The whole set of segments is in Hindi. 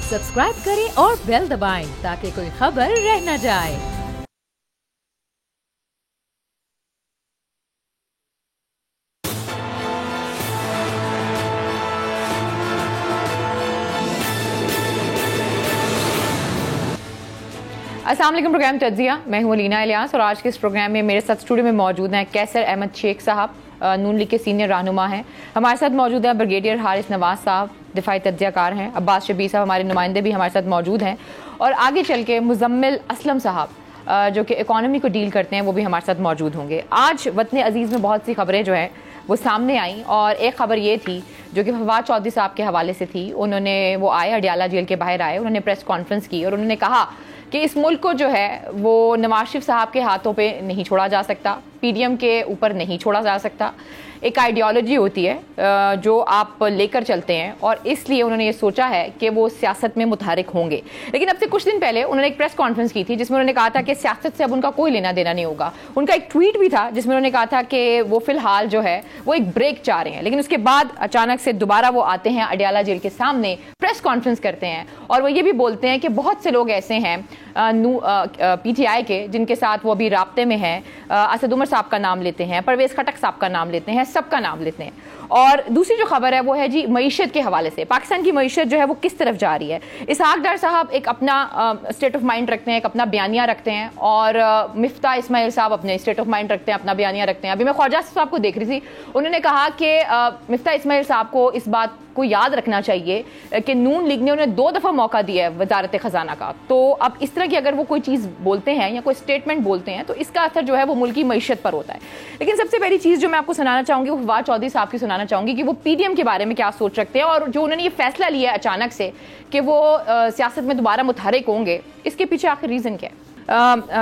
सब्सक्राइब करें और बेल दबाएं ताकि कोई खबर रह न जाए। अस्सलाम वालेकुम। प्रोग्राम तज्जिया, मैं हूँ अलीना इलियास और आज के इस प्रोग्राम में मेरे साथ स्टूडियो में मौजूद हैं कैसर अहमद शेख साहब, नून लीग के सीनियर रहनुमा हैं। हमारे साथ मौजूद है ब्रिगेडियर हारिस नवाज साहब, दिफाई तज्जियाकार हैं। अब्बास शबीर साहब हमारे नुमाइंदे भी हमारे साथ मौजूद हैं। और आगे चल के मुजम्मिल असलम साहब जो कि इकॉनमी को डील करते हैं, वो भी हमारे साथ मौजूद होंगे। आज वतन अजीज़ में बहुत सी खबरें जो हैं वो सामने आई और एक ख़बर ये थी जो कि फवाद चौधरी साहब के हवाले से थी। वो आए, अडियाला जेल के बाहर आए, उन्होंने प्रेस कॉन्फ्रेंस की और उन्होंने कहा कि इस मुल्क को जो है वो नवाज शरीफ साहब के हाथों पे नहीं छोड़ा जा सकता, पीडीएम के ऊपर नहीं छोड़ा जा सकता। एक आइडियोलॉजी होती है जो आप लेकर चलते हैं और इसलिए उन्होंने ये सोचा है कि वो सियासत में मुतहरिक होंगे। लेकिन अब से कुछ दिन पहले उन्होंने एक प्रेस कॉन्फ्रेंस की थी जिसमें उन्होंने कहा था कि सियासत से अब उनका कोई लेना देना नहीं होगा। उनका एक ट्वीट भी था जिसमें उन्होंने कहा था कि वो फिलहाल जो है वो एक ब्रेक चाह रहे हैं। लेकिन उसके बाद अचानक से दोबारा वो आते हैं, अडियाला जेल के सामने प्रेस कॉन्फ्रेंस करते हैं और वो ये भी बोलते हैं कि बहुत से लोग ऐसे हैं पीटीआई के जिनके साथ वो अभी राब्ते में हैं। असद उमर साहब का नाम लेते हैं, परवेज खटक साहब का नाम लेते हैं, सबका नाम लेते हैं। और दूसरी जो खबर है वो है जी मईशत के हवाले से, पाकिस्तान की मईशत जो है वो किस तरफ जा रही है। इसहाक डार साहब एक अपना स्टेट ऑफ माइंड रखते हैं, एक अपना बयानिया रखते हैं और मिफ्ता इस्माइल साहब अपने स्टेट ऑफ माइंड रखते हैं, अपना बयानिया रखते हैं। अभी मैं ख्वाजा साहब को देख रही थी, उन्होंने कहा कि मिफ्ता इस्माइल साहब को इस बात को याद रखना चाहिए कि नून लीग ने उन्हें 2 दफ़ा मौका दिया है वजारत खजाना का। तो अब इस तरह की अगर वो कोई चीज़ बोलते हैं या कोई स्टेटमेंट बोलते हैं तो इसका असर जो है वो मुल्क की मईशत पर होता है। लेकिन सबसे पहली चीज़ जो मैं आपको सुनाना चाहूँगी वो फवाद चौधरी साहब की सुनाना चाहूँगी कि वो पीडीएम के बारे में क्या सोच रखते हैं और जो उन्होंने ये फैसला लिया है अचानक से कि वो सियासत में दोबारा मुतहरिक होंगे, इसके पीछे आखिर रीज़न क्या है।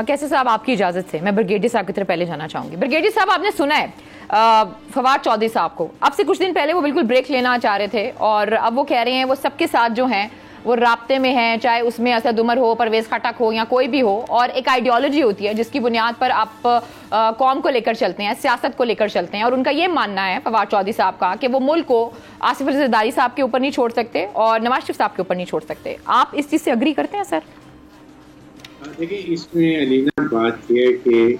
कैसे साहब, आपकी इजाज़त से मैं ब्रिगेडियर साहब की तरफ पहले जाना चाहूँगी। ब्रिगेडियर साहब, आपने सुना है फवाद चौधरी साहब को, अब से कुछ दिन पहले वो बिल्कुल ब्रेक लेना चाह रहे थे और अब वो कह रहे हैं वो सबके साथ जो हैं वो राब्ते में हैं, चाहे उसमें असद उमर हो, परवेज खटक हो या कोई भी हो। और एक आइडियोलॉजी होती है जिसकी बुनियाद पर आप कौम को लेकर चलते हैं, सियासत को लेकर चलते हैं। और उनका ये मानना है फवाद चौधरी साहब का कि वो मुल्क को आसिफ अली जरदारी साहब के ऊपर नहीं छोड़ सकते और नवाज शरीफ साहब के ऊपर नहीं छोड़ सकते। आप इस चीज़ से अग्री करते हैं सर? देखिए, इसमें अलीना बात यह है कि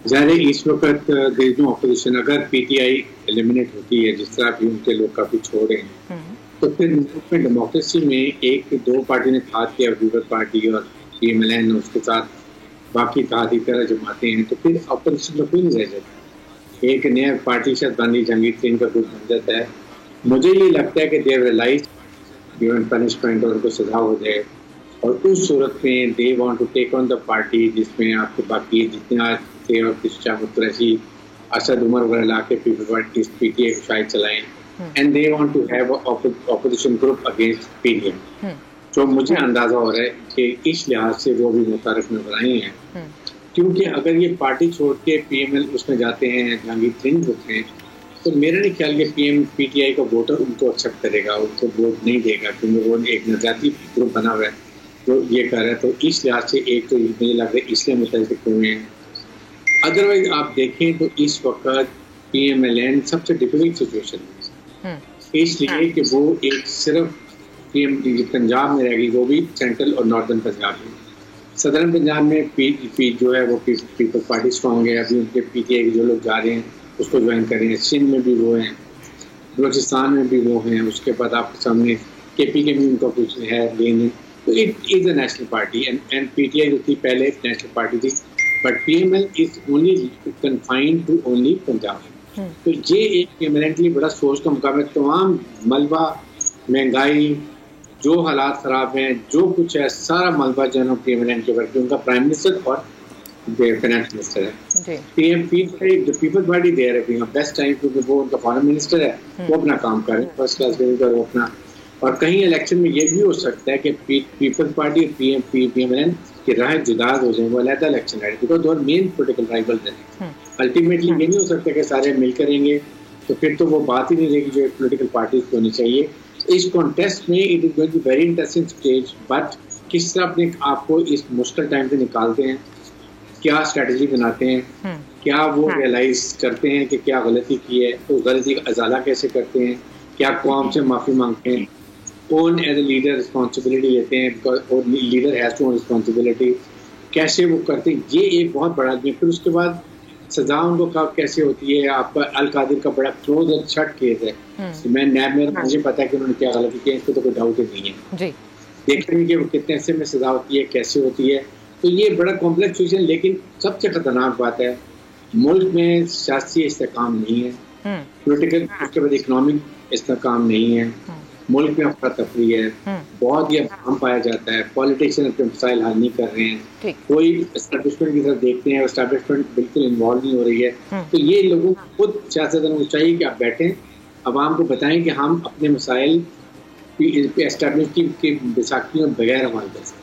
ज़ाहिर इस वक्त जो अपोजिशन अगर पीटीआई एलिमिनेट होती है जिस तरह भी उनके लोग काफ़ी छोड़ रहे हैं तो फिर डेमोक्रेसी में 1-2 पार्टी ने इत्तेहाद किया, पीपल पार्टी और पीएमएलएन, उसके साथ बाकी इत्तेहादी तरह जमाते हैं तो फिर अपोजिशन में कोई नहीं रह जाता। एक नया पार्टी शायद गांधी जहांगीर सिंह का ग्रुप बन जाता है। मुझे ये लगता है कि देव रियलाइज गिवन पनिशमेंट और उनको सजा हो जाए और उस सूरत में they want to take on the party जिसमें आपके बाकी जितने थे और कुरैशी, असद उमर वगैरह ला के पीपल पार्टी पीटीआई को शायद चलाएं and they want to have opposition group against PDM. जो मुझे अंदाजा हो रहा है कि इस लिहाज से वो भी मुतारिफ नजर आए हैं क्योंकि अगर ये पार्टी छोड़ के पीएमएल उसमें जाते हैं, जहांगीर सिंह होते हैं, तो मेरा नहीं ख्याल कि पीटीआई का वोटर उनको एक्सेप्ट करेगा, उनको वोट नहीं देगा क्योंकि वो एक नजाती ग्रुप बना हुआ है जो ये कर रहा है। तो इस लिहाज से एक तो मुझे लग रहा है इसलिए मुतल्लिक हुए हैं। अदरवाइज आप देखें तो इस वक्त पीएमएलएन सबसे डिफिकल्ट सिचुएशन है इसलिए कि वो एक सिर्फ पंजाब में रहेगी, वो भी सेंट्रल और नॉर्दर्न पंजाब में। सदर्न पंजाब में पी जो है वो पीपल पार्टी स्ट्रॉन्ग है, अभी उनके पीटीआई के जो लोग जा रहे हैं उसको ज्वाइन कर रहे हैं। सिंध में भी वो हैं, बलोचिस्तान में भी वो हैं, उसके बाद आपके सामने केपी के भी उनका कुछ है लेन। तो it is a national party and PTI जो थी पहले नेशनल पार्टी थी but PML is only confined to only Punjab. तो ये एक इमिनेंटली बड़ा सोच का मुकाम है। तमाम मलबा, महंगाई, जो हालात ख़राब हैं, जो कुछ है, सारा मलबा जो है पीएमएल के ऊपर, उनका प्राइम मिनिस्टर और फाइनेंस मिनिस्टर है। पीपल पार्टी दे रहे हैं बेस्ट टाइम क्योंकि वो उनका फॉरेन मिनिस्टर है, वो अपना काम कर रहे हैं फर्स्ट क्लास वो अपना। और कहीं इलेक्शन में ये भी हो सकता है कि पीपल पार्टी और पीएमएल की राह जुदा हो जाए, वो अलग इलेक्शन लड़े बिकॉज दो मेन पोलिटिकल राइवल हैं। अल्टीमेटली ये नहीं हो सकता कि सारे मिल करेंगे, तो फिर तो वो बात ही नहीं रहेगी जो पोलिटिकल पार्टीज होनी चाहिए। इस कॉन्टेस्ट में it is going to be very interesting stage, but किस तरह अपने आपको इस मुश्किल टाइम से निकालते हैं, क्या स्ट्रेटजी बनाते हैं, क्या वो रियलाइज करते हैं कि क्या गलती की है, तो गलती का अजाला कैसे करते हैं, क्या कौम से माफ़ी मांगते हैं, कौन एज ए लीडर रिस्पॉन्सिबिलिटी लेते हैं, और लीडर हैज टू रिस्पॉन्सिबिलिटी, कैसे वो करते हैं, ये एक बहुत बड़ा आदमी। फिर उसके बाद सजा उनको कब कैसे होती है। आपका अल कादिर का बड़ा क्लोज और शट केस है, मैं नैब में मुझे पता है कि उन्होंने क्या गलती की है, इसको तो कोई डाउट ही नहीं है जी। देखेंगे कि वो कितने ऐसे में सजा होती है, कैसे होती है। तो ये बड़ा कॉम्प्लेक्स सिचुएशन, लेकिन सबसे खतरनाक बात है मुल्क में सियासी इस्तेकाम नहीं है, पोलिटिकल उसके बाद इकोनॉमिक इस्तेकाम नहीं है, मुल्क में अफरा तफरी है, बहुत ही अफवाह पाया जाता है, पॉलिटिशियन अपने मसाइल हल नहीं कर रहे हैं, कोई एस्टैब्लिशमेंट की तरफ देखते हैं, एस्टैब्लिशमेंट बिल्कुल इन्वॉल्व नहीं हो रही है। तो ये लोगों को खुद सियासतदानों को चाहिए कि आप बैठें, अवाम को बताएं कि हम अपने मसाइल एस्टैब्लिश की बैसाखियों बगैर हमारे पास।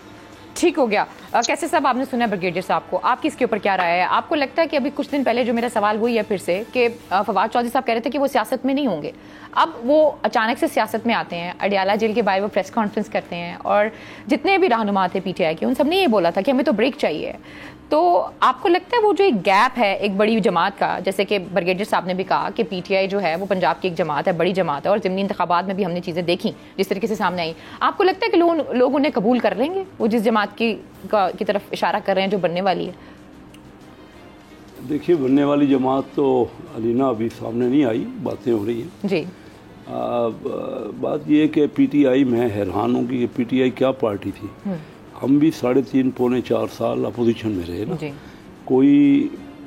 ठीक हो गया। कैसे साहब, आपने सुना ब्रिगेडियर साहब को, आपकी इसके ऊपर क्या राय है? आपको लगता है कि अभी कुछ दिन पहले जो मेरा सवाल वही है फिर से कि फवाद चौधरी साहब कह रहे थे कि वो सियासत में नहीं होंगे, अब वो अचानक से सियासत में आते हैं, अडियाला जेल के बाहर वो प्रेस कॉन्फ्रेंस करते हैं, और जितने भी रहनुमा थे पीटीआई के उन सब ने ये बोला था कि हमें तो ब्रेक चाहिए। तो आपको लगता है वो जो एक गैप है एक बड़ी जमात का, जैसे कि ब्रिगेडियर साहब ने भी कहा कि पीटीआई जो है वो पंजाब की एक जमात है, बड़ी जमात है, और ज़िमनी इंतखाबात में भी हमने चीज़ें देखी जिस तरीके से सामने आई, आपको लगता है कि लोग उन्हें कबूल कर लेंगे, वो जिस जमात की तरफ इशारा कर रहे हैं जो बनने वाली है? देखिए, बनने वाली जमात तो अलीना अभी सामने नहीं आई, बातें हो रही हैं जी। बात ये है कि पीटीआई, मैं हैरान हूँ कि पीटीआई क्या पार्टी थी। हम भी 3.5 पौने 4 साल अपोजिशन में रहे ना, कोई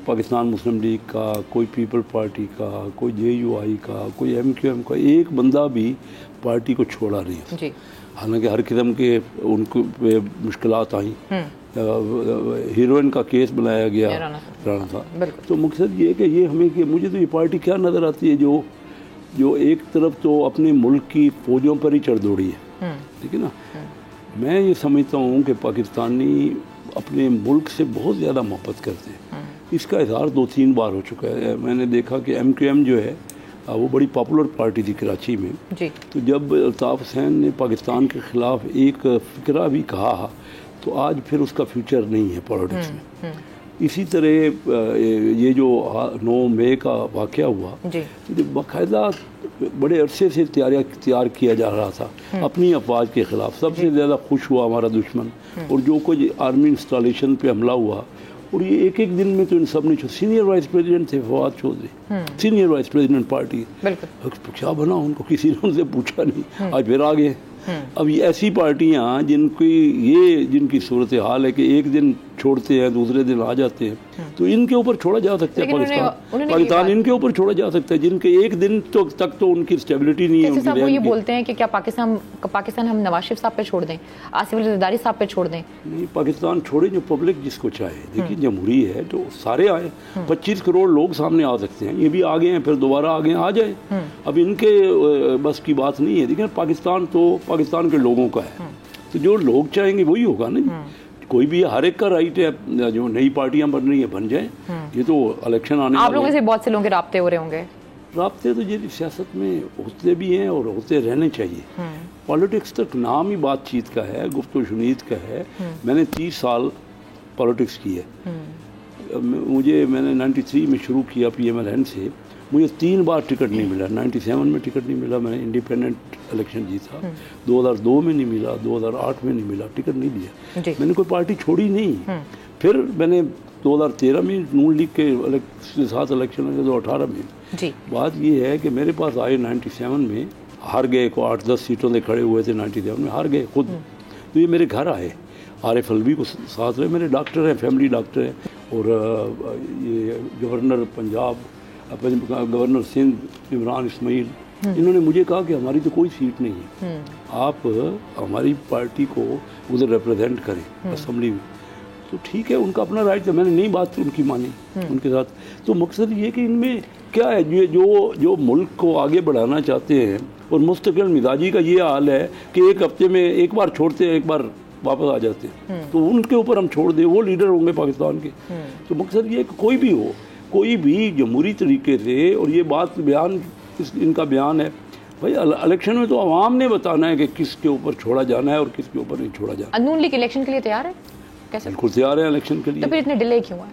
पाकिस्तान मुस्लिम लीग का, कोई पीपल पार्टी का, कोई जेयूआई का, कोई एमक्यूएम का एक बंदा भी पार्टी को छोड़ा नहीं। हालांकि हर किस्म के उनको मुश्किलात आई, हीरोइन का केस बनाया गया राणा साहब। तो मकसद ये है कि ये हमें कि मुझे तो ये पार्टी क्या नज़र आती है जो एक तरफ तो अपने मुल्क की फौजों पर ही चढ़ दौड़ी है, ठीक है ना। मैं ये समझता हूँ कि पाकिस्तानी अपने मुल्क से बहुत ज़्यादा मोहब्बत करते हैं। इसका इजहार 2-3 बार हो चुका है। मैंने देखा कि एमक्यूएम जो है वो बड़ी पॉपुलर पार्टी थी कराची में जी। तो जब अल्ताफ़ हुसैन ने पाकिस्तान के ख़िलाफ़ एक फ़िक्रा भी कहा तो आज फिर उसका फ्यूचर नहीं है पॉलिटिक्स में। इसी तरह ये जो 9 मई का वाक़या हुआ, तो बाकायदा बड़े अरसे से तैयार किया जा रहा था अपनी अफवाज के ख़िलाफ़। सबसे ज़्यादा खुश हुआ हमारा दुश्मन, और जो कुछ आर्मी इंस्टॉलेशन पे हमला हुआ, और ये एक दिन में तो इन सब ने, सीनियर वाइस प्रेसिडेंट थे Fawad Chaudhry, senior vice president party, क्या बना उनको किसी ने उनसे पूछा नहीं, आज फिर आ गए। अब ये ऐसी पार्टियां जिनकी सूरत हाल है कि एक दिन छोड़ते हैं दूसरे दिन आ जाते हैं, तो इनके ऊपर छोड़ा जा सकता है पाकिस्तान इनके ऊपर छोड़ा जा सकता है जिनके एक दिन तक तो उनकी स्टेबिलिटी नहीं है। वो ये बोलते हैं कि क्या पाकिस्तान हम नवाज शरीफ साहब पे छोड़ दें, आसिफ अली ज़रदारी साहब पे छोड़ दें? नहीं, पाकिस्तान छोड़े जो पब्लिक जिसको चाहे। देखिए, जमहूरी है तो सारे आए, 25 करोड़ लोग सामने आ सकते हैं, ये भी आ गए हैं, फिर दोबारा आ गए, आ जाए। अब इनके बस की बात नहीं है। देखिए, पाकिस्तान तो पाकिस्तान के लोगों का है, तो जो लोग चाहेंगे वही होगा ना। कोई भी, हर एक का राइट है, जो नई पार्टियां बन रही है बन जाए। ये तो इलेक्शन आने आप लोगों से बहुत से लोगों के राब्ते हो रहे होंगे। राब्ते तो ये सियासत में होते भी हैं और होते रहने चाहिए। पॉलिटिक्स तक नाम ही बातचीत का है, गुफ्तगू शुनीद का है। मैंने 30 साल पॉलिटिक्स की है। मैंने 93 में शुरू किया PMLN से। मुझे 3 बार टिकट नहीं मिला। 97 में टिकट नहीं मिला, मैंने इंडिपेंडेंट इलेक्शन जीता। 2002 में नहीं मिला, 2008 में नहीं मिला, टिकट नहीं दिया। मैंने कोई पार्टी छोड़ी नहीं। फिर मैंने 2013 में नून लीग के साथ इलेक्शन लगे, 2018 में जी। बात ये है कि मेरे पास आए 97 में, हार गए, को 8-10 सीटों से खड़े हुए थे, 97 में हार गए खुद। तो ये मेरे घर आए, आरिफ अलवी को साथ रहे, मेरे डॉक्टर हैं, फैमिली डॉक्टर हैं, और ये गवर्नर पंजाब, गवर्नर सिंध इमरान इस्माइल, इन्होंने मुझे कहा कि हमारी तो कोई सीट नहीं है, आप हमारी पार्टी को उधर रिप्रेजेंट करें असेंबली में। तो ठीक है, उनका अपना राइट है, मैंने नहीं बात उनकी मानी उनके साथ। तो मकसद ये कि इनमें क्या है, जो मुल्क को आगे बढ़ाना चाहते हैं, और मुस्तकिल मिजाजी का ये हाल है कि एक हफ्ते में एक बार छोड़ते हैं, एक बार वापस आ जाते हैं, तो उनके ऊपर हम छोड़ दें, वो लीडर होंगे पाकिस्तान के। तो मकसद ये कि कोई भी हो, कोई भी जमहूरी तरीके से, और ये बात बयान इनका बयान है भाई, इलेक्शन में तो आवाम ने बताना है कि किसके ऊपर छोड़ा जाना है और किसके ऊपर नहीं छोड़ा जाना। नून लीग इलेक्शन के लिए तैयार है? कैसे? बिल्कुल तैयार है इलेक्शन के लिए। तो फिर इतने डिले क्यों है?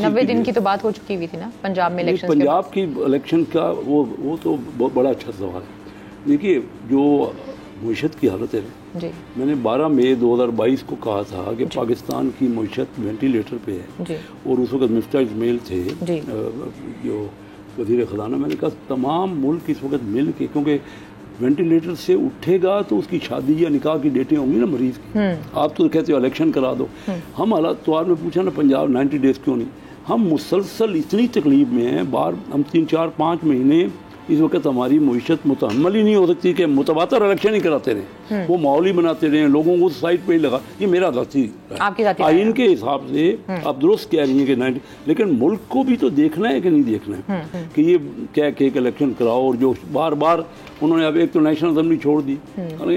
90 दिन की तो बात हो चुकी हुई थी ना पंजाब में इलेक्शन। पंजाब की इलेक्शन का वो तो बहुत बड़ा अच्छा सवाल है। देखिए, जो मीशत की हालत है जी। मैंने 12 मई 2022 को कहा था कि पाकिस्तान की मीशत वेंटिलेटर पे है जी। और उस वक्त मिफ्ता इस्माइल थे जो वज़ीर ख़जाना। मैंने कहा तमाम मुल्क इस वक्त मिल के, क्योंकि वेंटिलेटर से उठेगा तो उसकी शादी या निकाह की डेटें होंगी ना मरीज़ की। आप तो कहते हो इलेक्शन करा दो। हम हालात तो में पूछा ना पंजाब 90 डेज़ क्यों नहीं। हम मुसलसल इतनी तकलीफ में हैं, बार हम 3, 4, 5 महीने इस वक्त हमारी मईशत मुतहम्मल ही नहीं हो सकती कि मुतवातर इलेक्शन ही कराते रहे, वो माहौल ही बनाते रहे, लोगों को साइड पे ही लगा। ये मेरा जाती आइन के हिसाब से आप दुरुस्त कह रही हैं कि 90, लेकिन मुल्क को भी तो देखना है कि नहीं देखना है कि ये क्या के इलेक्शन कराओ। और जो बार बार उन्होंने अब एक तो नेशनल असेंबली छोड़ दी,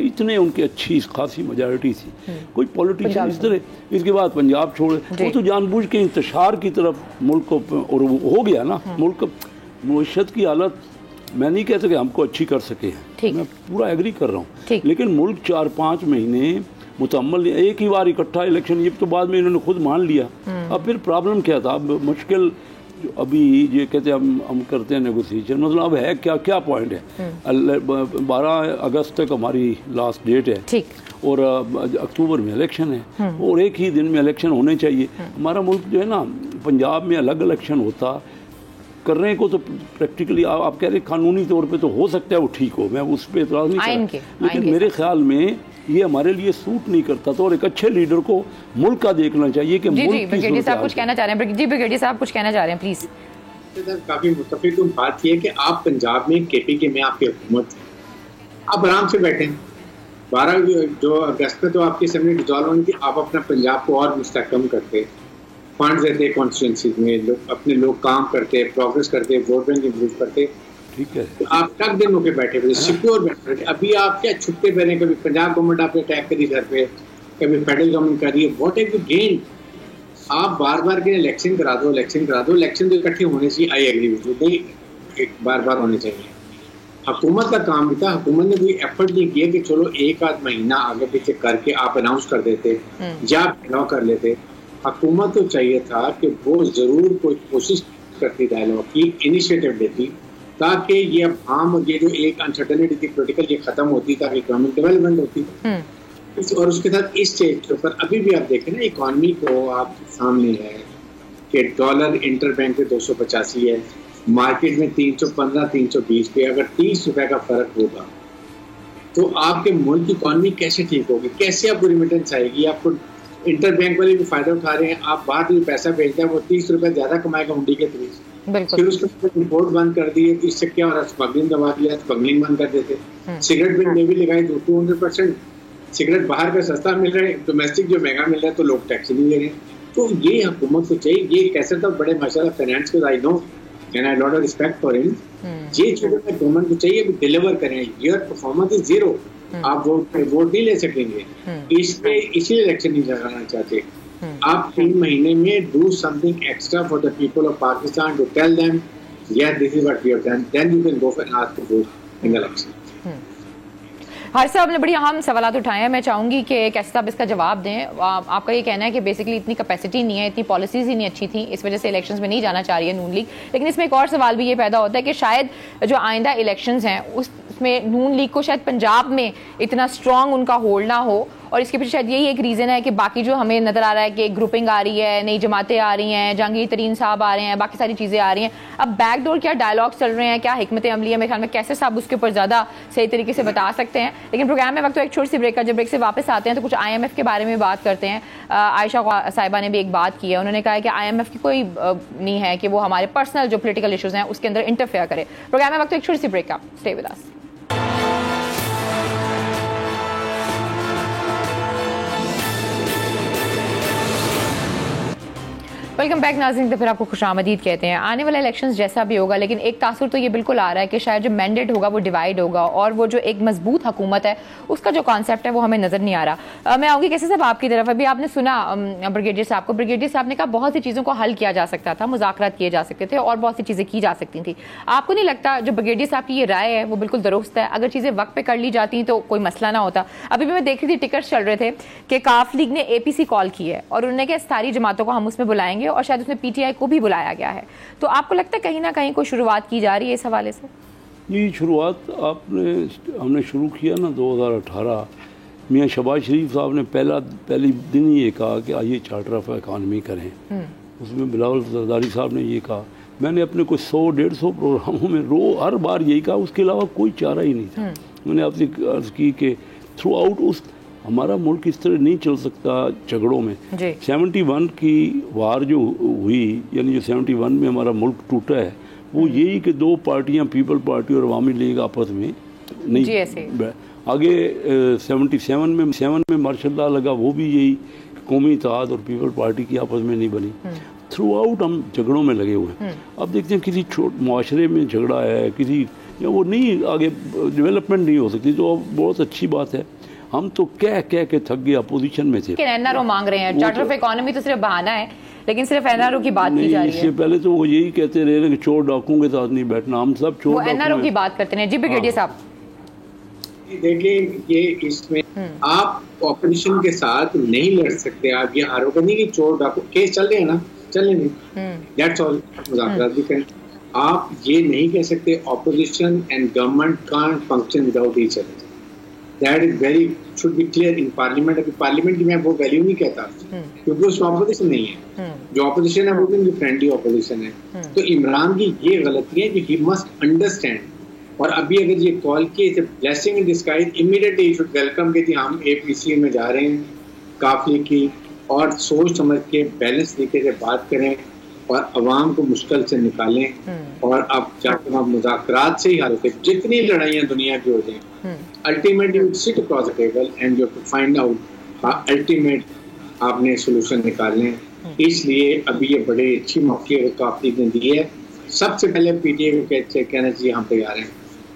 इतने उनकी अच्छी खासी मेजॉरिटी थी, कोई पॉलिटिशियन इस तरह। इसके बाद पंजाब छोड़े, वो तो जानबूझ के इंतशार की तरफ मुल्क को, और हो गया ना मुल्क। मईशत की हालत मैं नहीं कहता कि हमको अच्छी कर सके हैं, मैं पूरा एग्री कर रहा हूँ, लेकिन मुल्क 4-5 महीने मुतम्मल एक ही बार इकट्ठा इलेक्शन, ये तो बाद में इन्होंने खुद मान लिया। अब फिर प्रॉब्लम क्या था, अब मुश्किल अभी ये कहते हैं हम करते हैं नेगोशिएशन, मतलब अब है क्या क्या पॉइंट है। 12 अगस्त तक हमारी लास्ट डेट है और अक्टूबर में इलेक्शन है और एक ही दिन में इलेक्शन होने चाहिए। हमारा मुल्क जो है ना, पंजाब में अलग इलेक्शन होता करने को तो प्रैक्टिकली आप कह रहे कानूनी तौर पे तो हो सकता है वो ठीक हो, मैं उस पर एतराज़ नहीं कर रहा, लेकिन मेरे ख्याल में ये हमारे लिए सूट नहीं करता। तो और एक अच्छे लीडर को मुल्क का देखना चाहिए कि ब्रिगेडियर साहब कुछ कहना चाह रहे हैं। जी ब्रिगेडियर साहब कुछ कहना चाह रहे हैं प्लीज। काफी मुत्तफिक बात यह है कि आप पंजाब में KPK में आपकी हुकूमत है, आप आराम से बैठे 12 जो अगस्त में तो आपकी असेंबली डिसॉल्व होनी थी, आप अपना पंजाब को और मुस्तहकम करते, फंड देते कॉन्स्टिट्यूंसी में, अपने लोग काम करते, प्रोग्रेस करते, वोट बैंक इम्प्रूव करते, ठीक है। तो आप तक दिन होके बैठे हुए सिक्योर बैठे थे। अभी आप क्या छुट्टे पैरे, कभी पंजाब गवर्नमेंट आपने अटैक करी घर पे, कभी फेडरल गवर्नमेंट कर रही है, व्हाट हैव यू गेन। आप बार बार के इलेक्शन करा दो, इलेक्शन तो इकट्ठे होने चाहिए, आई एग्री विद यू, नहीं एक बार होने चाहिए। हुकूमत का काम भी था, हुकूमत ने कोई एफर्ट नहीं किया कि चलो एक आध महीना आगे पीछे करके आप अनाउंस कर देते या डायलॉग कर लेते। हुकूमत को चाहिए था कि वो जरूर कोई कोशिश करती डायलॉग की, इनिशिएटिव लेती, ताकि ये आम और ये जो एक अनसर्टेनिटी थी पोलिटिकल ये खत्म होती, ताकि इकोनॉमिक डेवलपमेंट होती। और उसके साथ इस स्टेज के ऊपर अभी भी आप देखें ना, इकोनॉमी को आप सामने है कि डॉलर इंटरबैंक पे 285 है, मार्केट में 315 320 पे, अगर 30 रुपए का फर्क होगा तो आपके मुल्क की इकोनॉमी कैसे ठीक होगी, कैसे आपको रिमिटेंस आएगी। आपको इंटरबैंक वाले भी फायदा उठा रहे हैं, आप बाहर भी पैसा भेजते हैं, वो 30 रुपए ज्यादा कमाएगा हुंडी के थ्रू, फिर उसके इम्पोर्ट बंद कर दिए तो इससे क्या हो रहा है, स्मगलिंग दबा दिया, स्मगलिंग बंद कर देते। सिगरेट बिल में भी लगाई 200%, सिगरेट बाहर का सस्ता मिल रहा है, डोमेस्टिक जो महंगा मिल रहा है तो लोग टैक्स नहीं ले रहे। तो ये हुकूमत को चाहिए, ये कैसे तो बड़े माशाल्लाह फाइनेंस को I know and I lot of respect for him, ये चीजें गवर्नमेंट को चाहिए डिलीवर करें। योर परफॉर्मेंस इज जीरो, आप वोट नहीं ले सकेंगे, इसलिए इलेक्शन नहीं लगाना चाहते। आप 3 महीने में do something extra for the people of Pakistan, to tell them yes this is what we have done, then you can go for and ask for vote in the election। Haris साहब ने बड़ी अहम सवाल उठाए हैं, मैं चाहूंगी कि कैसे साहब इसका जवाब दें। आपका ये कहना है कि बेसिकली इतनी कैपेसिटी नहीं है, इतनी पॉलिसीज ही नहीं अच्छी थी, इस वजह से इलेक्शंस में नहीं जाना चाह रही है नून लीग। लेकिन इसमें एक और सवाल भी ये पैदा होता है कि शायद जो आइंदा इलेक्शंस हैं उसमें नून लीग को शायद पंजाब में इतना स्ट्रॉन्ग उनका होल्ड ना हो, और इसके पीछे शायद यही एक रीज़न है कि बाकी जो हमें नज़र आ रहा है कि ग्रुपिंग आ रही है, नई जमातें आ रही हैं, जहांगीर तरीन साहब आ रहे हैं, बाकी सारी चीज़ें आ रही हैं। अब बैकडोर क्या डायलॉग चल रहे हैं, क्या हिकमत अमली है, मेरे ख्याल में कैसे साहब उसके ऊपर ज़्यादा सही तरीके से बता सकते हैं। लेकिन प्रोग्राम में वक्त तो एक छोटी सी ब्रेक का, जब ब्रेक से वापस आते हैं तो कुछ IMF के बारे में बात करते हैं। आयशा साहिबा ने भी एक बात की है, उन्होंने कहा है कि IMF की कोई नहीं है कि वो हमारे पर्सनल जो पोलिटिकल इशूज़ हैं उसके अंदर इंटरफेयर करे। प्रोग्राम में वक्त एक छोटी सी ब्रेक का, stay with us. Welcome back नाज़रीन, तो फिर आपको खुशामदीद कहते हैं। आने वाला इलेक्शंस जैसा भी होगा, लेकिन एक तासुर तो ये बिल्कुल आ रहा है कि शायद जो मैंडेट होगा वो डिवाइड होगा, और वो जो एक मजबूत हुकूमत है उसका जो कॉन्सेप्ट है वो हमें नज़र नहीं आ रहा। मैं आऊँगी कैसे साहब आपकी तरफ। अभी आपने सुना ब्रिगेडियर साहब को, ब्रिगेडियर साहब ने कहा बहुत सी चीज़ों को हल किया जा सकता था, मुज़ाकरात किए जा सकते थे और बहुत सी चीज़ें की जा सकती थी। आपको नहीं लगता जो ब्रिगेडियर साहब की ये राय है वो बिल्कुल दुरुस्त है? अगर चीज़ें वक्त पर कर ली जाती तो कोई मसला ना होता। अभी भी मैं देख रही थी, टिकट चल रहे थे कि काफ लीग ने APC कॉल की है और उन्होंने कहा सारी जमातों को हम उसमें बुलाएंगे, और शायद उसमें PTI को भी बुलाया गया है। तो आपको लगता है कहीं ना कहीं कोई शुरुआत की जा रही है इस हवाले से? जी शुरुआत हमने शुरू किया ना 2018। मियाँ शहबाज शरीफ साहब ने पहली दिन ये कहा कि आइए चार्टर ऑफ इकानमी करें। उसमें बिलावल जरदारी साहब ने ये कहा। मैंने अपने कोई 100-150 प्रोग्रामों में हर बार यही कहा, उसके अलावा कोई चारा ही नहीं था। मैंने आपसे अर्ज़ की कि थ्रू आउट हमारा मुल्क इस तरह नहीं चल सकता झगड़ों में। 71 की वार जो हुई, यानी जो 71 में हमारा मुल्क टूटा है, वो यही कि दो पार्टियां, पीपल पार्टी और अवामी लीग आपस में नहीं। आगे 77 में मार्शल लॉ लगा, वो भी यही कौमी इत्तेहाद और पीपल पार्टी की आपस में नहीं बनी। थ्रू आउट हम झगड़ों में लगे हुए हैं। अब देखते हैं किसी माशरे में झगड़ा है, किसी वो नहीं, आगे डेवलपमेंट नहीं हो सकती, तो बहुत अच्छी बात है। हम तो कह के थक गए, अपोजिशन में थे। एनआरओ मांग रहे हैं, चार्टर ऑफ इकोनॉमी तो सिर्फ बहाना है, लेकिन सिर्फ एनआरओ की बात की जा रही है। इससे पहले तो वो यही कहते रहे कि चोर डाकुओं के साथ नहीं बैठना, हम सब चोर डाकू एनआरओ की बात करते हैं। जी ब्रिगेडियर साहब देखिए, ये इसमें आप ऑपोजिशन के साथ नहीं लड़ सकते। आप ये आरोप नहीं कि चोर डाकू केस चल रहे हैं ना, चल रहे नहीं, दैट्स ऑल, मुज़ाकरात भी करें। आप ये नहीं कह सकते opposition and government can't function without each other. That is very should be clear in parliament. अभी पार्लियामेंट में वो वैल्यू नहीं कहता, क्योंकि उसमें ऑपोजिशन नहीं है। जो ऑपोजिशन है वो भी फ्रेंडली ऑपोजिशन है। तो इमरान की ये गलती है कि ही मस्ट अंडरस्टैंड। और अभी अगर ये कॉल किए blessing in disguise, immediately you should welcome कि हम APC में जा रहे हैं काफिले की, और सोच समझ के बैलेंस तरीके से बात करें और अवाम को मुश्किल से निकालें। और अब जाकर हम मुज़ाकरात से ही हल करें। जितनी लड़ाइयाँ दुनिया की हो जाएं, ultimately you sit across the table and you have to find out ultimate आपने सोल्यूशन निकालने। इसलिए अभी ये बड़े अच्छी मौके काफी ने दी है। सबसे पहले PTA को कहना चाहिए हम तैयार हैं।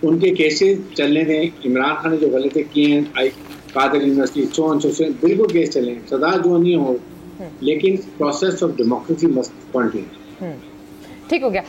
उनके केसेस चलने दें। इमरान खान ने जो गलती किए हैं, कादर यूनिवर्सिटी से बिल्कुल केस चलें, सदा जो नहीं हो, लेकिन process of democracy must continue. ठीक हो गया।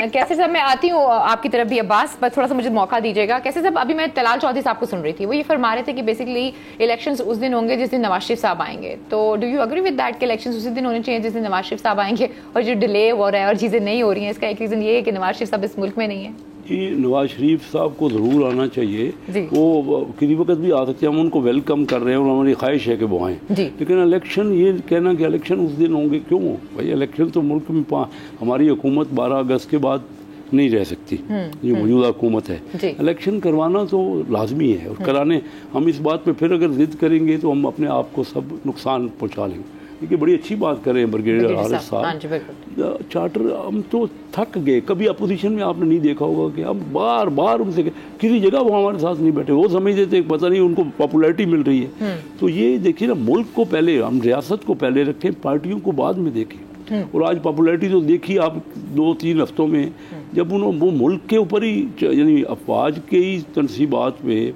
कैसे साहब मैं आती हूँ आपकी तरफ भी, अब्बास पर थोड़ा सा मुझे मौका दीजिएगा। कैसे साहब, अभी मैं तलाल चौधरी साहब को सुन रही थी, वो ये फरमा रहे थे कि बेसिकली इलेक्शंस उस दिन होंगे जिस दिन नवाज शरीफ साहब आएंगे। तो do you agree with that कि इलेक्शंस उसी दिन होने चाहिए जिस दिन नवाज शरीफ साहब आएंगे? और जो डिले हो रहा है और चीज़ें नहीं हो रही हैं, इसका एक रीज़न ये है कि नवाज शरीफ साहब इस मुल्क में नहीं है। जी, नवाज शरीफ साहब को ज़रूर आना चाहिए। वो किसी वक्त भी आ सकते हैं, हम उनको वेलकम कर रहे हैं और हमारी ख्वाहिश है कि वो आएँ। लेकिन इलेक्शन, ये कहना कि इलेक्शन उस दिन होंगे, क्यों भाई? इलेक्शन तो मुल्क में हमारी हुकूमत 12 अगस्त के बाद नहीं रह सकती, जो मौजूदा हुकूमत है। इलेक्शन करवाना तो लाजमी है, और कराने हम इस बात पे फिर अगर जिद करेंगे तो हम अपने आप को सब नुकसान पहुँचा लेंगे। देखिए, बड़ी अच्छी बात कर रहे हैं ब्रिगेडियर हारिस साहब। चार्टर हम तो थक गए। कभी अपोजिशन में आपने नहीं देखा होगा कि हम बार बार उनसे किसी जगह वो हमारे साथ नहीं बैठे। वो समझते थे पता नहीं उनको पॉपुलैरिटी मिल रही है। तो ये देखिए ना, मुल्क को पहले, हम रियासत को पहले रखें, पार्टियों को बाद में देखें। और आज पॉपुलैरिटी तो देखी आप 2-3 हफ्तों में, जब उन्होंने वो मुल्क के ऊपर ही, यानी अफवाज के ही तनसीबात पे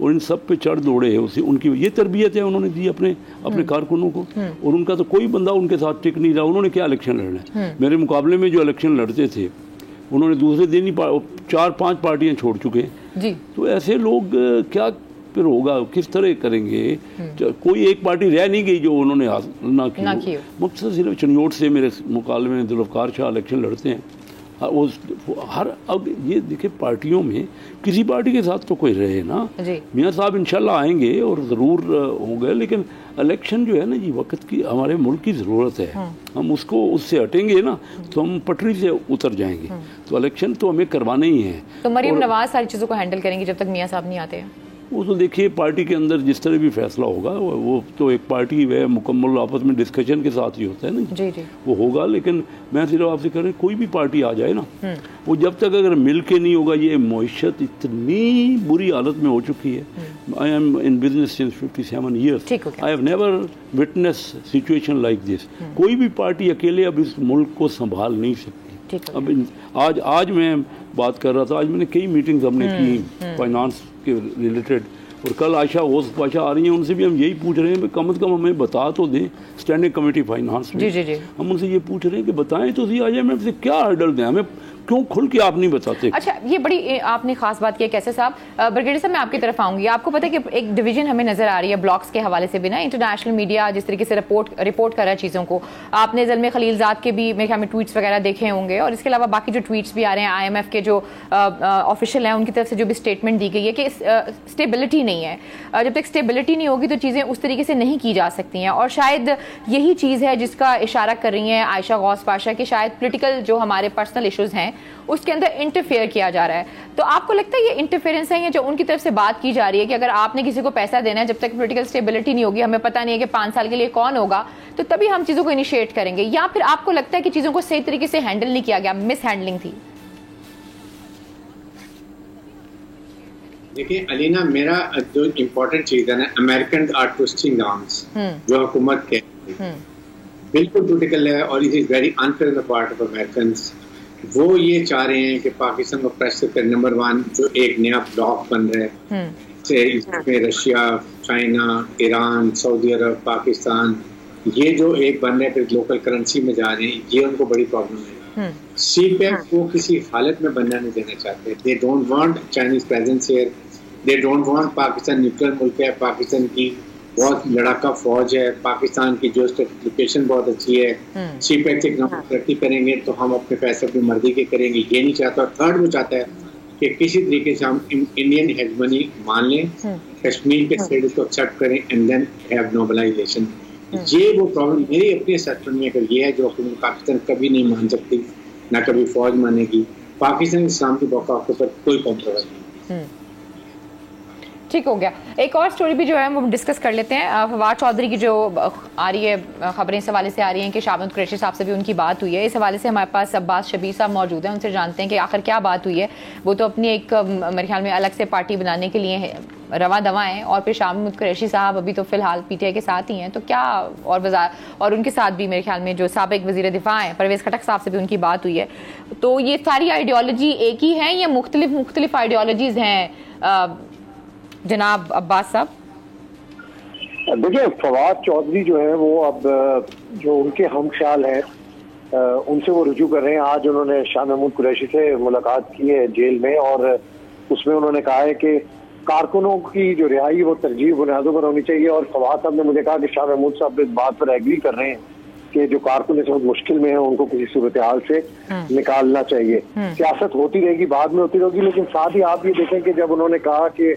और इन सब पे चढ़ दौड़े है। उसे उनकी ये तरबियत है उन्होंने दी अपने कारकुनों को। और उनका तो कोई बंदा उनके साथ टिक नहीं रहा। उन्होंने क्या इलेक्शन लड़ना है? मेरे मुकाबले में जो इलेक्शन लड़ते थे, उन्होंने दूसरे दिन ही 4-5 पार्टियां छोड़ चुके हैं। तो ऐसे लोग क्या फिर होगा, किस तरह करेंगे? कोई एक पार्टी रह नहीं गई जो उन्होंने हासिल ना की। मकसद सिर्फ चंजोट से मेरे मुकाबले में जुल्फ़िकार शाह इलेक्शन लड़ते हैं। वो हर, अब ये देखिए, पार्टियों में किसी पार्टी के साथ तो कोई रहे ना। मियाँ साहब इंशाल्लाह आएंगे और ज़रूर होंगे, लेकिन इलेक्शन जो है ना जी, वक्त की, हमारे मुल्क की ज़रूरत है। हम उससे हटेंगे ना तो हम पटरी से उतर जाएंगे। तो इलेक्शन तो हमें करवाने ही है। तो मरीम नवाज सारी चीज़ों को हैंडल करेंगी जब तक मियाँ साहब नहीं आते हैं? वो तो देखिए, पार्टी के अंदर जिस तरह भी फैसला होगा, वो तो एक पार्टी वह मुकम्मल आपस में डिस्कशन के साथ ही होता है ना। जी। वो होगा। लेकिन मैं सिर्फ आपसे कह रहा हूँ, कोई भी पार्टी आ जाए ना, वो जब तक अगर मिल के नहीं होगा, ये मईशत इतनी बुरी हालत में हो चुकी है। I am in business since 57 years. I have never witness situation like this. कोई भी पार्टी अकेले अब इस मुल्क को संभाल नहीं सकती। अब आज मैं बात कर रहा था, आज मैंने कई मीटिंग्स हमने की फाइनेंस के रिलेटेड, और कल आयशा ओस पाशा आ रही हैं, उनसे भी हम यही पूछ रहे हैं कि कम से कम हमें बता तो दें। स्टैंडिंग कमेटी फाइनेंस में हम उनसे ये पूछ रहे हैं कि बताएं तो सही, IMF से क्या हर्डल दें, हमें क्यों खुल के आप नहीं बताते? अच्छा, ये बड़ी आपने खास बात की है कैसर साहब। ब्रिगेडियर साहब, मैं आपकी तरफ आऊंगी। आपको पता है कि एक डिवीजन हमें नजर आ रही है ब्लॉग्स के हवाले से भी ना, इंटरनेशनल मीडिया जिस तरीके से रिपोर्ट कर रहा है चीज़ों को। आपने ज़ल्मे खलीलजाद के भी मेरे ख्याल में ट्वीट्स वगैरह देखे होंगे, और इसके अलावा बाकी जो ट्वीट्स भी आ रहे हैं IMF के जो ऑफिशियल हैं उनकी तरफ से जो भी स्टेटमेंट दी गई है कि स्टेबिलिटी नहीं है। जब तक स्टेबिलिटी नहीं होगी तो चीज़ें उस तरीके से नहीं की जा सकती हैं, और शायद यही चीज़ है जिसका इशारा कर रही हैं आयशा गौस पाशा कि शायद पॉलिटिकल जो हमारे पर्सनल इश्यूज़ हैं उसके अंदर इंटरफेयर किया जा रहा है। तो आपको लगता है ये इंटरफेरेंस है, जो उनकी तरफ से बात की जा रही है कि अगर आपने किसी को पैसा देना है, जब तक पॉलिटिकल स्टेबिलिटी नहीं होगी, हमें पता नहीं है कि 5 साल के लिए कौन होगा, तो तभी हम चीज़ों को इनिशिएट करेंगे, या फिर आपको लगता है कि चीज़ों को सही तरीके से हैंडल नहीं किया गया, मिस हैंडलिंग थी? देखिए अलीना, मेरा जो इम्पोर्टेंट चीज है ना, अमेरिकन आर ट्विस्टिंग आर्म्स, जो हुकूमत के बिल्कुल पॉलिटिकल है, और it is very unfair on the part of Americans. वो ये चाह रहे हैं कि पाकिस्तान को प्रेशर कर, नंबर 1 जो एक नया ब्लॉक बन रहा है इसमें रशिया, चाइना, ईरान, सऊदी अरब, पाकिस्तान, ये जो एक बन रहे हैं, फिर लोकल करेंसी में जा रहे हैं, ये उनको बड़ी प्रॉब्लम है। CPEC को किसी हालत में बनना नहीं देना चाहते। They don't want Chinese presence here, they don't want Pakistan nuclear मुल्क है, पाकिस्तान की बहुत लड़ाका फौज है, पाकिस्तान की जो लोकेशन बहुत अच्छी है। CPEC से इकनॉमिक तरक्की करेंगे तो हम अपने पैसे अपनी मर्जी के करेंगे, ये नहीं चाहता। और थर्ड वो चाहता है कि किसी तरीके से हम इंडियन हेजमनी मान लें, कश्मीर के स्टेटस को एक्सेप्ट करें एंड देन हैव नॉर्मलाइजेशन। ये वो प्रॉब्लम मेरी अपने सेक्टर में अगर ये है जो पाकिस्तान कभी नहीं मान सकती, ना कभी फौज मानेगी। पाकिस्तान इस्लाम की बका के ऊपर कोई कॉम्प्रोमाइज नहीं। ठीक हो गया। एक और स्टोरी भी जो है वो डिस्कस कर लेते हैं। फवाद चौधरी की जो आ रही है खबरें इस हवाले से आ रही हैं कि शाहमद कुरैशी साहब से भी उनकी बात हुई है। इस हवाले से हमारे पास अब्बास शबीर साहब मौजूद हैं, उनसे जानते हैं कि आखिर क्या बात हुई है। वो तो अपनी एक मेरे ख्याल में अलग से पार्टी बनाने के लिए रवा दवा हैं, और फिर शाहमद कुरैशी साहब अभी तो फिलहाल PTI के साथ ही हैं, तो क्या और उनके साथ भी मेरे ख्याल में जो साबिक वज़ीर दिफा हैं परवेज़ खटक साहब से भी उनकी बात हुई है। तो ये सारी आइडियोलॉजी एक ही है या मुख्तलिफ आइडियोलॉजीज़ हैं जनाब अब्बास साहब? देखिए, फवाद चौधरी जो है वो अब जो उनके हम ख्याल हैं उनसे वो रुजू कर रहे हैं। आज उन्होंने शाह महमूद कुरैशी से मुलाकात की है जेल में, और उसमें उन्होंने कहा है कि कारकुनों की जो रिहाई वो तरजीह बुनियादों पर होनी चाहिए। और फवाद साहब ने मुझे कहा कि शाह महमूद साहब इस बात पर एग्री कर रहे हैं कि जो कारकुन इस वक्त मुश्किल में है उनको किसी सूरत हाल से निकालना चाहिए। सियासत होती रहेगी, बाद में होती रहेगी, लेकिन साथ ही आप ये देखें कि जब उन्होंने कहा कि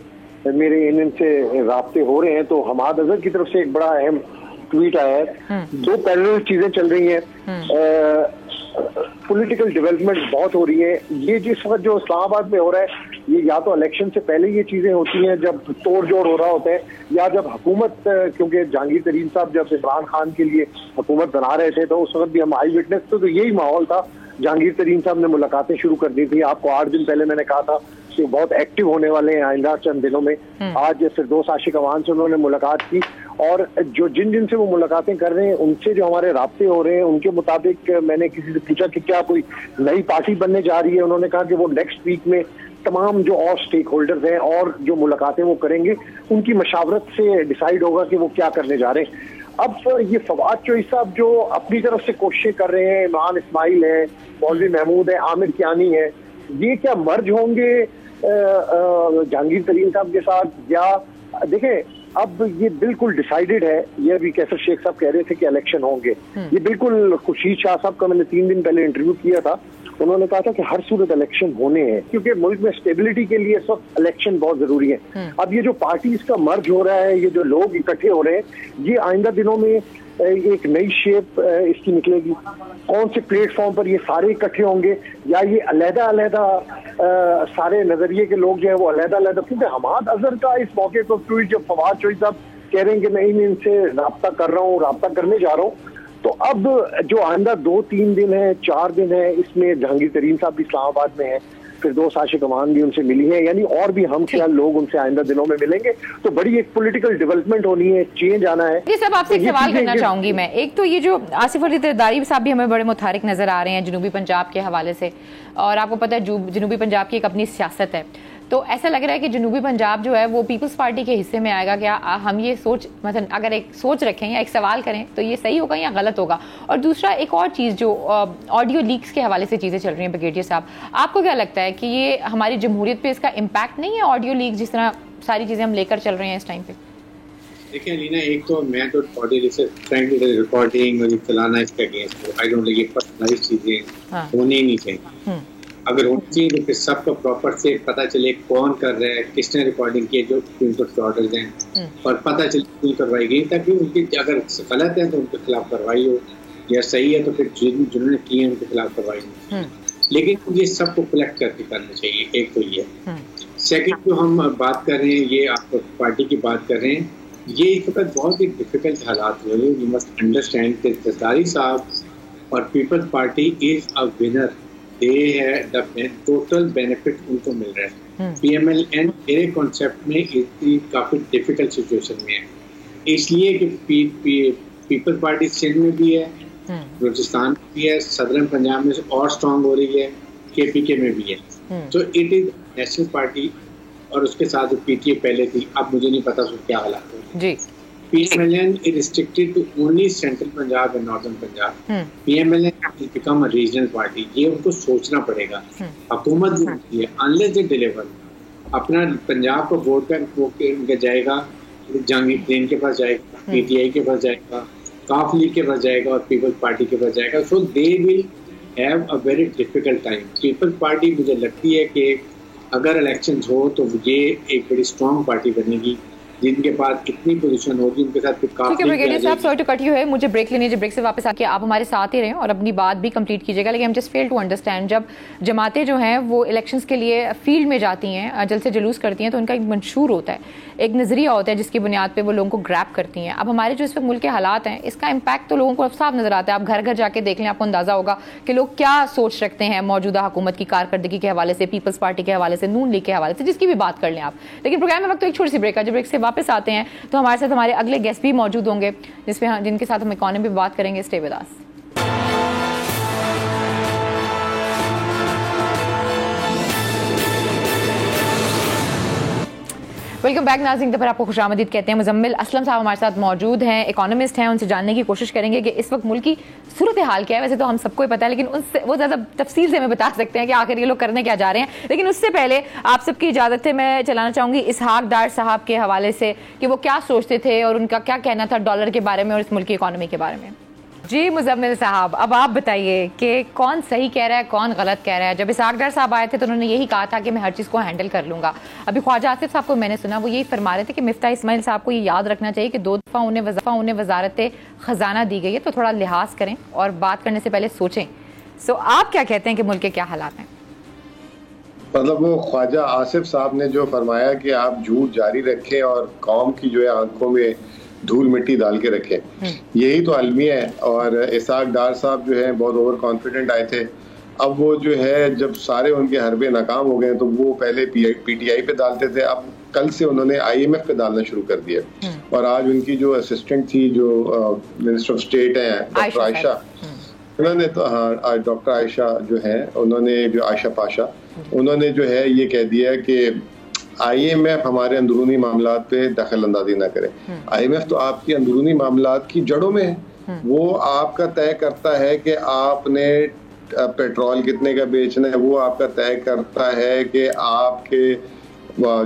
मेरे इनसे राब्ते हो रहे हैं, तो हमाद अजहर की तरफ से एक बड़ा अहम ट्वीट आया है। दो पैरेलल चीजें चल रही हैं, पॉलिटिकल डेवलपमेंट बहुत हो रही है। ये जिस वक्त जो इस्लामाबाद में हो रहा है, ये या तो इलेक्शन से पहले ये चीजें होती हैं जब तोड़ जोड़ हो रहा होता है, या जब हुकूमत, क्योंकि जहांगीर तरीन साहब जब इमरान खान के लिए हुकूमत बना रहे थे तो उस वक्त भी हम आई विटनेस थे, तो यही माहौल था। जहांगीर तरीन साहब ने मुलाकातें शुरू कर दी थी। आपको 8 दिन पहले मैंने कहा था कि बहुत एक्टिव होने वाले हैं आइंदा चंद दिनों में। आज फिरदौस आशिक अवान से उन्होंने मुलाकात की, और जो जिन से वो मुलाकातें कर रहे हैं उनसे जो हमारे राब्ते हो रहे हैं उनके मुताबिक मैंने किसी से पूछा कि क्या कोई नई पार्टी बनने जा रही है। उन्होंने कहा कि वो नेक्स्ट वीक में तमाम जो और स्टेक होल्डर्स हैं और जो मुलाकातें वो करेंगे उनकी मशावरत से डिसाइड होगा कि वो क्या करने जा रहे हैं। अब ये फवाद चौधरी साहब जो अपनी तरफ से कोशिशें कर रहे हैं, इमरान इस्माइल है, मौलवी महमूद है, आमिर कियानी है, ये क्या मर्ज होंगे जहांगीर तरीन साहब के साथ? या देखें, अब ये बिल्कुल डिसाइडेड है। ये भी कैसर शेख साहब कह रहे थे कि इलेक्शन होंगे, ये बिल्कुल खुर्शीद शाह साहब का मैंने 3 दिन पहले इंटरव्यू किया था, उन्होंने कहा था कि हर सूरत इलेक्शन होने हैं, क्योंकि मुल्क में स्टेबिलिटी के लिए इस वक्त इलेक्शन बहुत जरूरी है। अब ये जो पार्टीज का मर्ज हो रहा है, ये जो लोग इकट्ठे हो रहे हैं, ये आइंदा दिनों में एक नई शेप इसकी निकलेगी। कौन से प्लेटफॉर्म पर ये सारे इकट्ठे होंगे, या ये अलहदा सारे नजरिए के लोग जो है वो अलहदा, क्योंकि हमाद अजहर का इस मौके पर ट्वीट जब फवाद चौधरी साहब कह रहे हैं कि मैं इनसे राब्ता कर रहा हूँ, राब्ता करने जा रहा हूँ, तो अब जो आइंदा 2-3 दिन है, 4 दिन है, इसमें जहांगीर तरीन साहब भी इस्लामाबाद में है, फिरदौस आशिक अवान भी उनसे मिली है, यानी और भी हम ख्याल लोग उनसे आइंदा दिनों में मिलेंगे। तो बड़ी एक पॉलिटिकल डेवलपमेंट होनी है, चेंज आना है। जी साहब, आपसे एक सवाल करना चाहूंगी मैं। एक तो ये जो आसिफ अली जरदारी साहब भी हमें बड़े मुतहरिक नजर आ रहे हैं जनूबी पंजाब के हवाले से, और आपको पता है जनूबी पंजाब की एक अपनी सियासत है, तो ऐसा लग रहा है कि जनूबी पंजाब जो है वो पीपल्स पार्टी के हिस्से में आएगा। क्या हम ये सोच मतलब अगर एक सोच रखें या एक सवाल करें तो ये सही होगा या गलत होगा? और दूसरा एक और चीज़ जो ऑडियो लीक्स के हवाले से चीज़ें चल रही हैं ब्रिगेडियर साहब, आपको क्या लगता है कि ये हमारी जमहूरियत पे इसका इम्पैक्ट नहीं है, ऑडियो लीक जिस तरह सारी चीज़ें हम लेकर चल रहे हैं इस टाइम पे? देखिए अलीना, एक तो मैं तो ऑडियो लीक से फ्रैंकली रिकॉर्डिंग और चलाना इसके अगेंस्ट, आई डोंट लाइक, ये पर्सनलाइज चीज़ें होनी नहीं चाहिए। अगर होनी चाहिए तो फिर सबको प्रॉपर से पता चले कौन कर रहा है, किसने रिकॉर्डिंग की, जो इनपुट ऑर्डर हैं, और पता चले क्यों करवाई गई, ताकि उनकी अगर गलत है तो उनके खिलाफ कार्रवाई हो, या सही है तो फिर जिन्होंने किए उनके खिलाफ कार्रवाई हो। लेकिन ये सबको कलेक्ट करके करना चाहिए, एक तो ये। सेकंड जो हम बात कर रहे हैं, ये आप पार्टी की बात कर रहे हैं, ये एक वक्त बहुत ही डिफिकल्ट हालात हुए। यू मस्ट अंडरस्टैंड कि जरदारी साहब और People's Party is a winner, they है द टोटल बेनिफिट उनको मिल रहा है। PMLN मेरे कॉन्सेप्ट में इसकी काफ़ी डिफिकल्ट सिचुएशन में है, इसलिए कि पीपल्स पार्टी सिंध में भी है, बलूचिस्तान में भी है, सदरन पंजाब में और स्ट्रांग हो रही है, KPK में भी है। तो इट इज नेशनल पार्टी, और उसके साथ जो PTA पहले थी, अब मुझे नहीं पता उसको क्या हालात है। PMLN is restricted to only central Punjab and northern Punjab. PMLN has become a regional party. ये उनको सोचना पड़ेगा। हुकूमत जो होती है, unless they deliver, अपना पंजाब का वोट बैंक उनका जाएगा, जहांगीर के पास जाएगा, PTI के पास जाएगा, काफ लीग के पास जाएगा और पीपल्स पार्टी के पास जाएगा। So they will have a very difficult time. Peoples Party मुझे लगती है कि अगर इलेक्शंस हो तो ये एक बड़ी स्ट्रॉन्ग पार्टी बनेगी, जिनके पास इतनी पोजीशन होगी, उनके साथ ठीक है ब्रिगेडियर साहब, सॉरी टू कट यू है, मुझे ब्रेक लेनी है। ब्रेक से वापस आके आप हमारे साथ ही रहें और अपनी बात भी कंप्लीट कीजिएगा। लेकिन हम जस्ट फेल टू अंडरस्टैंड, जब जमातें जो हैं वो इलेक्शंस के लिए फील्ड में जाती हैं, जल से जुलूस करती हैं, तो उनका एक मंशूर होता है, एक नज़रिया होता है जिसकी बुनियाद पर वो लोगों को ग्रैप करती हैं। अब हमारे जो इस वक्त मुल्क के हालात हैं, इसका इम्पैक्ट तो लोगों को साफ नजर आता है। आप घर घर जाके देख लें, आपको अंदाजा होगा कि लोग क्या सोच रखते हैं मौजूदा हुकूमत की कारकर्दगी के हवाले से, पीपल्स पार्टी के हवाले से, नून लीग के हवाले से, जिसकी भी बात कर लें आप। लेकिन प्रोग्राम में वक्त तो एक छोटी सी ब्रेक है। जब ब्रेक से वापस आते हैं तो हमारे साथ हमारे अगले गेस्ट भी मौजूद होंगे, जिनके साथ हम इकोनॉमी पे बात करेंगे। Stay with us. Welcome back नाज़रीन, पर आपको खुशामदीद कहते हैं। मुजम्मिल असलम साहब हमारे साथ मौजूद हैं, इकोनॉमिस्ट हैं। उनसे जानने की कोशिश करेंगे कि इस वक्त मुल्क की सूरत हाल क्या है। वैसे तो हम सबको ही पता है, लेकिन उनसे वो ज़्यादा तफसील से हमें बता सकते हैं कि आखिर ये लोग करने क्या जा रहे हैं। लेकिन उससे पहले आप सबकी इजाज़त है, मैं चलाना चाहूँगी इसहाक डार साहब के हवाले से कि वो क्या सोचते थे और उनका क्या कहना था डॉलर के बारे में और इस मुल्क की इकोनॉमी के बारे में। जी मुजम्मिल साहब, अब आप बताइए कि कौन सही कह रहा है, कौन गलत कह रहा है। जब इसहाक डार साहब आए थे तो उन्होंने यही कहा था कि मैं हर चीज़ को हैंडल कर लूँगा। अभी ख्वाजा आसिफ साहब को मैंने सुना, वो यही फरमा रहे थे कि मिफ्ता इस्माइल साहब को ये याद रखना चाहिए कि 2 दफ़ा उन्हें वजारत ख़जाना दी गई है, तो थोड़ा लिहाज करें और बात करने से पहले सोचें। सो आप क्या कहते हैं कि मुल्क के क्या हालात हैं? मतलब वो ख्वाजा आसिफ साहब ने जो फरमाया कि आप झूठ जारी रखें और कौम की जो है आंखों में धूल मिट्टी डाल के रखें, यही तो अलमिया है। और इसहाक डार साहब जो है बहुत ओवर कॉन्फिडेंट आए थे। अब वो जो है जब सारे उनके हरबे नाकाम हो गए तो वो पहले PTI पे डालते थे, अब कल से उन्होंने IMF पे डालना शुरू कर दिया। और आज उनकी जो असिस्टेंट थी, जो मिनिस्टर ऑफ स्टेट है डॉक्टर आयशा, उन्होंने तो हाँ डॉक्टर आयशा जो है, उन्होंने जो आयशा पाशा, उन्होंने जो है ये कह दिया कि IMF हमारे अंदरूनी मामलात पे दखल अंदाजी ना करे। IMF तो आपकी अंदरूनी मामलात की जड़ों में है। वो आपका तय करता है कि आपने पेट्रोल कितने का बेचना है, वो आपका तय करता है कि आपके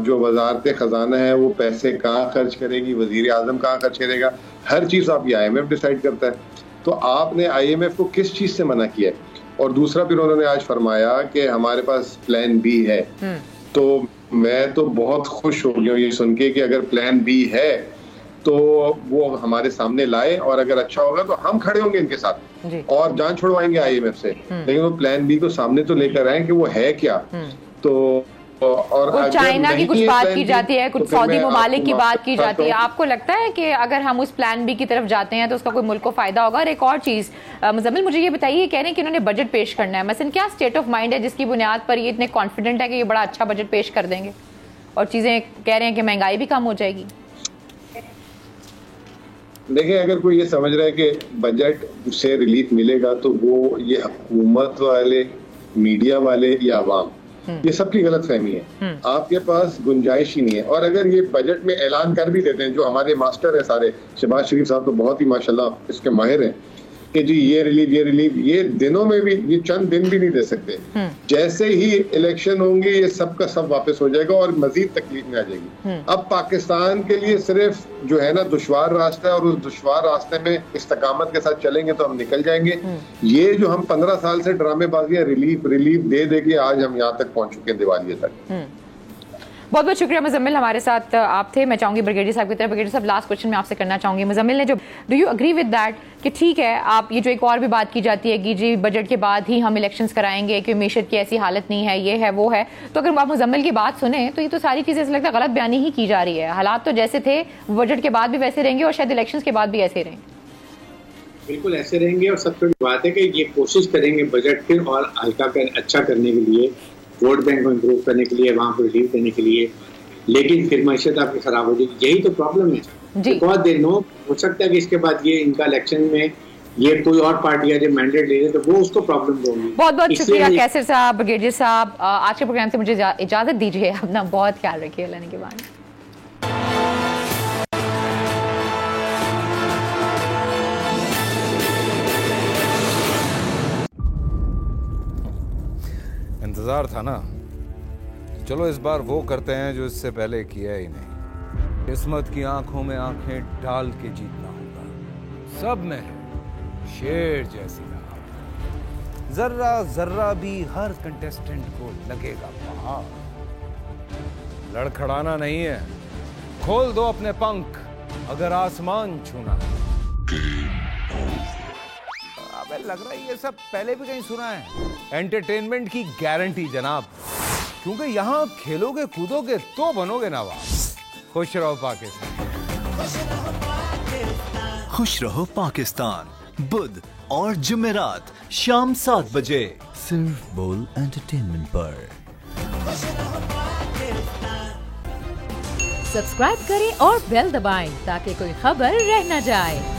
जो वजारत खजाना है वो पैसे कहाँ खर्च करेगी, वजीर आजम कहाँ खर्च करेगा, हर चीज़ आपकी IMF डिसाइड करता है। तो आपने IMF को किस चीज़ से मना किया है? और दूसरा फिर उन्होंने आज फरमाया कि हमारे पास प्लान B है। तो मैं तो बहुत खुश हो गया ये सुन के कि अगर प्लान B है तो वो हमारे सामने लाए, और अगर अच्छा होगा तो हम खड़े होंगे इनके साथ और जान छुड़वाएंगे IMF से। लेकिन वो प्लान B को सामने तो लेकर आए कि वो है क्या। तो और कुछ चाइना की कुछ बात की जाती है, कुछ सऊदी ममालिक की बात की जाती है। आपको लगता है कि अगर हम उस प्लान B की तरफ जाते हैं तो उसका कोई मुल्क को फायदा होगा? और एक और चीज मुजम्मिल, मुझे ये बताइए, कह रहे हैं कि इन्होंने बजट पेश करना है, मसलन क्या स्टेट ऑफ माइंड है जिसकी बुनियाद पर ये इतने कॉन्फिडेंट है कि ये बड़ा अच्छा बजट पेश कर देंगे और चीजें कह रहे हैं कि महंगाई भी कम हो जाएगी? देखिए, अगर कोई ये समझ रहा है कि बजट से रिलीफ मिलेगा तो वो ये हुकूमत वाले, मीडिया वाले या अवाम, ये सबकी गलत फहमी है। आपके पास गुंजाइश ही नहीं है। और अगर ये बजट में ऐलान कर भी देते हैं, जो हमारे मास्टर है सारे, शहबाज शरीफ साहब तो बहुत ही माशाल्लाह इसके माहिर हैं कि जी ये रिलीफ, ये दिनों में भी, ये चंद दिन भी नहीं दे सकते। जैसे ही इलेक्शन होंगे ये सब का सब वापस हो जाएगा और मजीद तकलीफ में आ जाएगी। अब पाकिस्तान के लिए सिर्फ जो है ना दुश्वार रास्ता है, और उस दुश्वार रास्ते में इस्तकामत के साथ चलेंगे तो हम निकल जाएंगे। ये जो हम 15 साल से ड्रामेबाजियां रिलीफ दे के आज हम यहाँ तक पहुंच चुके हैं, दिवाली तक। बहुत बहुत शुक्रिया मुजम्मिल, हमारे साथ आप थे। मैं चाहूंगी ब्रिगेडियर साहब की तरफ। ब्रिगेडियर साहब, लास्ट क्वेश्चन मैं आपसे करना चाहूंगी। मुजम्मिल ने जो, do you agree with that कि ठीक है, आप ये जो एक और भी बात की जाती है कि जी बजट के बाद ही हम इलेक्शंस कराएंगे कि मीशत की ऐसी हालत नहीं है, ये है वो है, तो अगर आप मुजम्मिल की बात सुने तो ये तो सारी चीज़ें ऐसा लगता है गलत बयानी ही की जा रही है। हालात तो जैसे थे बजट के बाद भी वैसे रहेंगे और शायद इलेक्शन के बाद भी ऐसे रहेंगे। बिल्कुल ऐसे रहेंगे। और सबसे बड़ी बात है कि ये कोशिश करेंगे बजट फिर और हल्का अच्छा करने के लिए, वोट बैंक को इम्प्रूव करने के लिए, वहाँ पर रिलीफ देने के लिए, लेकिन फिर मैशत आपकी खराब हो जाएगी। यही तो प्रॉब्लम है। बहुत देर नो हो सकता है कि इसके बाद ये इनका इलेक्शन में ये कोई और पार्टियां जो मैंडेट ले रहे तो वो उसको प्रॉब्लम होगी। बहुत बहुत शुक्रिया कैसर साहब, ब्रिगेडियर साहब। आज के प्रोग्राम से मुझे इजाजत दीजिए। अपना बहुत ख्याल रखिए। अल्लाह ने के बाद इंतजार था ना, चलो इस बार वो करते हैं जो इससे पहले किया ही नहीं। किस्मत की आंखों में आंखें डाल के जीतना होगा। सब में है शेर जैसी राह, जर्रा जर्रा भी हर कंटेस्टेंट को लगेगा पहाड़। लड़खड़ाना नहीं है, खोल दो अपने पंख अगर आसमान छूना है। अबे लग रहा है ये सब पहले भी कहीं सुना है। एंटरटेनमेंट की गारंटी जनाब, क्योंकि यहाँ खेलोगे कूदोगे तो बनोगे नवाब। खुश रहो पाकिस्तान। खुश रहो पाकिस्तान, बुध और जुमेरात शाम 7 बजे सिर्फ बोल एंटरटेनमेंट पर। सब्सक्राइब करें और बेल दबाएं ताकि कोई खबर रह न जाए।